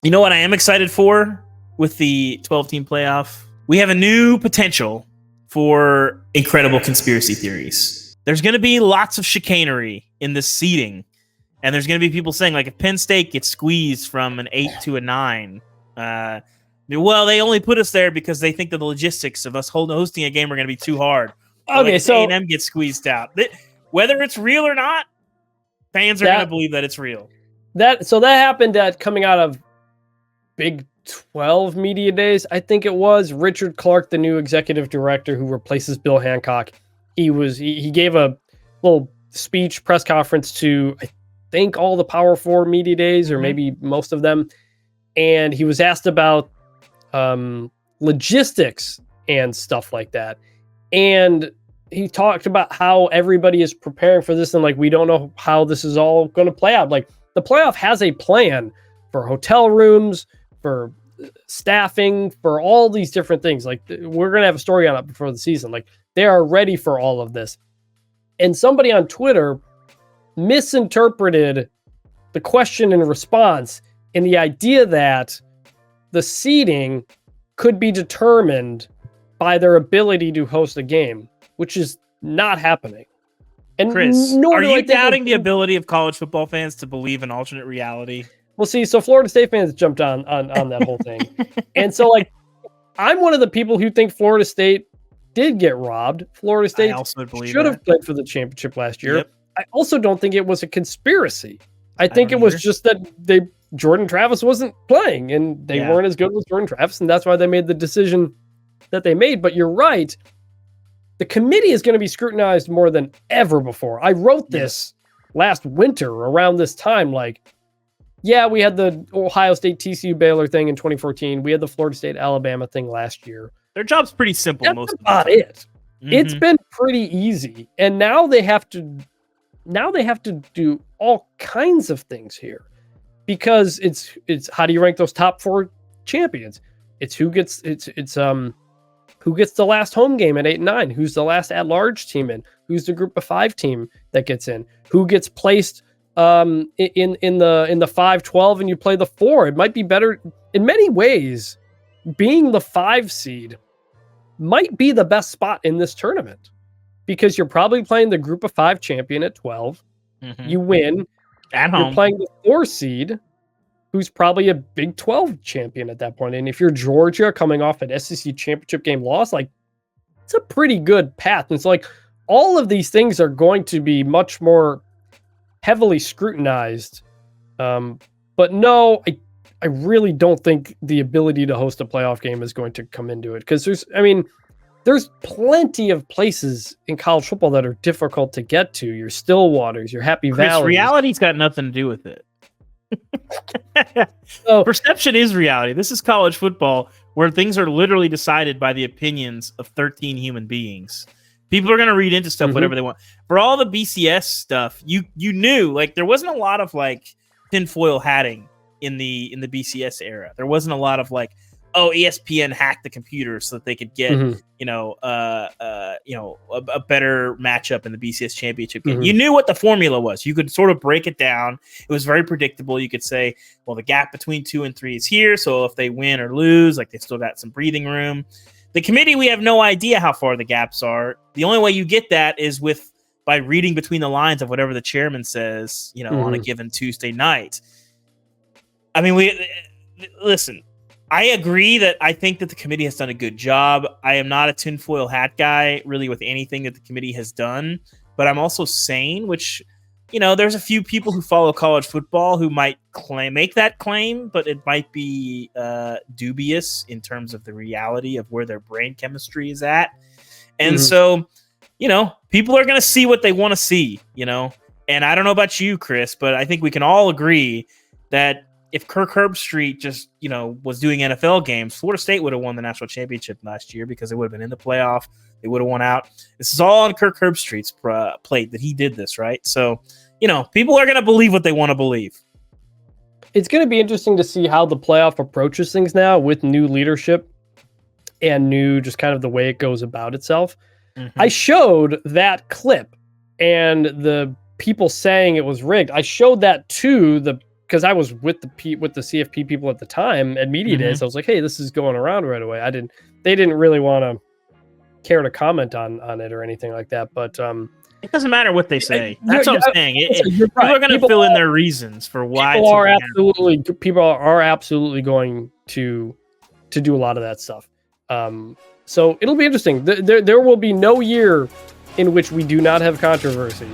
You know what I am excited for with the 12-team playoff? We have a new potential for incredible conspiracy theories. There's going to be lots of chicanery in this seeding. And there's going to be people saying, like, if Penn State gets squeezed from an 8 to a 9, well, they only put us there because they think that the logistics of us hosting a game are going to be too hard. Okay, like so A&M gets squeezed out. Whether it's real or not, fans are going to believe that it's real. That happened at coming out of Big 12 media days. I think it was Richard Clark, the new executive director who replaces Bill Hancock. He gave a little speech press conference to, I think, all the Power 4 media days, or maybe most of them. And he was asked about logistics and stuff like that. And he talked about how everybody is preparing for this, and like, we don't know how this is all going to play out. Like, the playoff has a plan for hotel rooms, for staffing, for all these different things. Like, we're going to have a story on it before the season. Like, they are ready for all of this. And somebody on Twitter misinterpreted the question and response in the idea that the seeding could be determined by their ability to host a game, which is not happening. And Chris, are you doubting the ability of college football fans to believe in alternate reality? Well, see, so Florida State fans jumped on that whole thing. And so, like, I'm one of the people who think Florida State did get robbed. Florida State should have played for the championship last year. Yep. I also don't think it was a conspiracy. I think it was just that Jordan Travis wasn't playing, and they weren't as good with Jordan Travis, and that's why they made the decision that they made. But you're right. The committee is going to be scrutinized more than ever before. I wrote this last winter around this time. Like, yeah, we had the Ohio State TCU Baylor thing in 2014. We had the Florida State Alabama thing last year. Their job's pretty simple. That's most about of the time. it. It's been pretty easy, and now they have to do all kinds of things here, because it's how do you rank those top 4 champions? It's who gets who gets the last home game at 8 and 9, who's the last at-large team in, who's the group of 5 team that gets in, who gets placed in the 5-12 and you play the 4. It might be better in many ways. Being the 5 seed might be the best spot in this tournament, because you're probably playing the group of 5 champion at 12. You win at home. You're playing the 4 seed, who's probably a Big 12 champion at that point. And if you're Georgia coming off an SEC championship game loss, like, it's a pretty good path. And it's like, all of these things are going to be much more heavily scrutinized. But no, I really don't think the ability to host a playoff game is going to come into it, because there's plenty of places in college football that are difficult to get to. Your Stillwaters, your Happy Valleys. Reality's got nothing to do with it. So, perception is reality. This is college football, where things are literally decided by the opinions of 13 human beings. People are going to read into stuff whatever they want. For all the BCS stuff, you knew, like, there wasn't a lot of like tinfoil hatting in the BCS era. There wasn't a lot of like, oh, ESPN hacked the computer so that they could get a better matchup in the BCS championship game. You knew what the formula was. You could sort of break it down. It was very predictable. You could say, well, the gap between 2 and 3 is here, so if they win or lose, like, they still got some breathing room. The committee, we have no idea how far the gaps are. The only way you get that is by reading between the lines of whatever the chairman says, on a given Tuesday night. I mean, listen. I agree that I think that the committee has done a good job. I am not a tinfoil hat guy, really, with anything that the committee has done. But I'm also sane, which, there's a few people who follow college football who might make that claim, but it might be dubious in terms of the reality of where their brain chemistry is at. And so, people are going to see what they want to see, And I don't know about you, Chris, but I think we can all agree that if Kirk Herbstreit just, was doing NFL games, Florida State would have won the national championship last year, because they would have been in the playoff. They would have won out. This is all on Kirk Herbstreit's plate that he did this, right? So, people are going to believe what they want to believe. It's going to be interesting to see how the playoff approaches things now with new leadership and new, just kind of the way it goes about itself. I showed that clip and the people saying it was rigged. I showed that to the because I was with the CFP people at the time at media days. I was like, hey, this is going around right away. They didn't really want to care to comment on it or anything like that. But it doesn't matter what they say. That's what I'm saying. People are going to fill in their reasons for why. People are absolutely going to do a lot of that stuff. So it'll be interesting. There will be no year in which we do not have controversy